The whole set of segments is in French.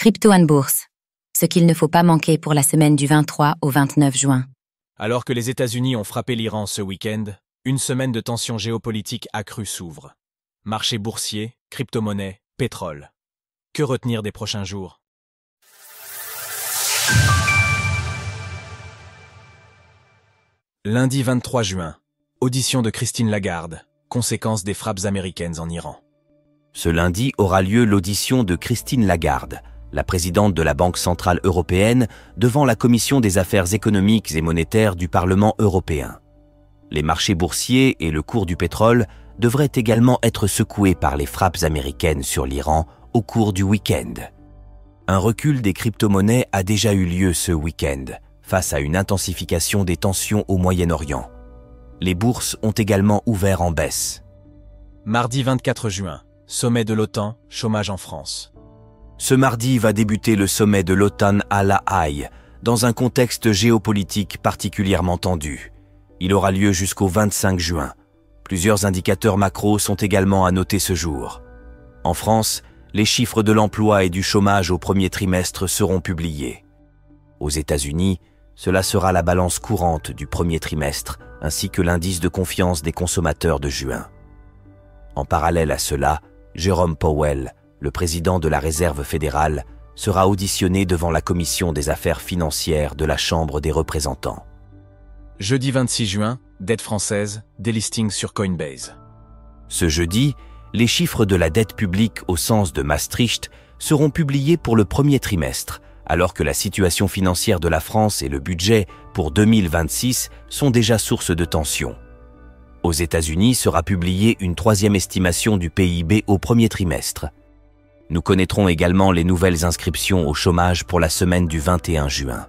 Crypto & Bourse. Ce qu'il ne faut pas manquer pour la semaine du 23 au 29 juin. Alors que les États-Unis ont frappé l'Iran ce week-end, une semaine de tensions géopolitiques accrues s'ouvre. Marché boursier, crypto-monnaie, pétrole. Que retenir des prochains jours? Lundi 23 juin. Audition de Christine Lagarde. Conséquences des frappes américaines en Iran. Ce lundi aura lieu l'audition de Christine Lagarde, la présidente de la Banque centrale européenne, devant la Commission des affaires économiques et monétaires du Parlement européen. Les marchés boursiers et le cours du pétrole devraient également être secoués par les frappes américaines sur l'Iran au cours du week-end. Un recul des crypto-monnaies a déjà eu lieu ce week-end, face à une intensification des tensions au Moyen-Orient. Les bourses ont également ouvert en baisse. Mardi 24 juin. Sommet de l'OTAN, chômage en France. Ce mardi va débuter le sommet de l'OTAN à La Haye, dans un contexte géopolitique particulièrement tendu. Il aura lieu jusqu'au 25 juin. Plusieurs indicateurs macro sont également à noter ce jour. En France, les chiffres de l'emploi et du chômage au premier trimestre seront publiés. Aux États-Unis, cela sera la balance courante du premier trimestre, ainsi que l'indice de confiance des consommateurs de juin. En parallèle à cela, Jérôme Powell, le président de la Réserve fédérale, sera auditionné devant la Commission des affaires financières de la Chambre des représentants. Jeudi 26 juin, dette française, délisting sur Coinbase. Ce jeudi, les chiffres de la dette publique au sens de Maastricht seront publiés pour le premier trimestre, alors que la situation financière de la France et le budget pour 2026 sont déjà source de tension. Aux États-Unis sera publiée une troisième estimation du PIB au premier trimestre. Nous connaîtrons également les nouvelles inscriptions au chômage pour la semaine du 21 juin.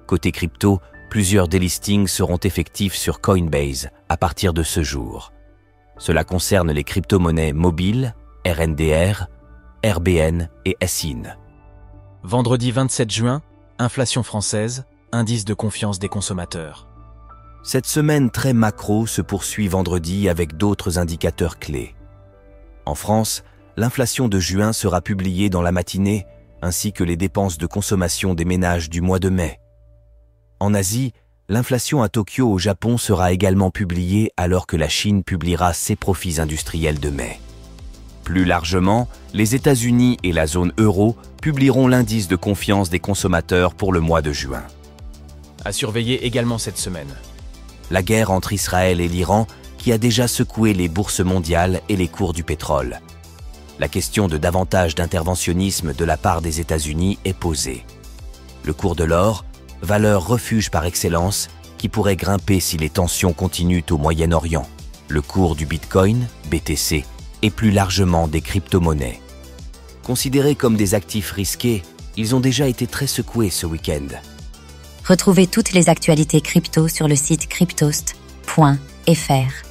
Côté crypto, plusieurs délistings seront effectifs sur Coinbase à partir de ce jour. Cela concerne les crypto-monnaies mobiles, RNDR, RBN et SIN. Vendredi 27 juin, inflation française, indice de confiance des consommateurs. Cette semaine très macro se poursuit vendredi avec d'autres indicateurs clés. En France, l'inflation de juin sera publiée dans la matinée, ainsi que les dépenses de consommation des ménages du mois de mai. En Asie, l'inflation à Tokyo au Japon sera également publiée alors que la Chine publiera ses profits industriels de mai. Plus largement, les États-Unis et la zone euro publieront l'indice de confiance des consommateurs pour le mois de juin. À surveiller également cette semaine. La guerre entre Israël et l'Iran qui a déjà secoué les bourses mondiales et les cours du pétrole. La question de davantage d'interventionnisme de la part des États-Unis est posée. Le cours de l'or, valeur refuge par excellence, qui pourrait grimper si les tensions continuent au Moyen-Orient. Le cours du Bitcoin, BTC, et plus largement des crypto-monnaies. Considérés comme des actifs risqués, ils ont déjà été très secoués ce week-end. Retrouvez toutes les actualités crypto sur le site cryptost.fr.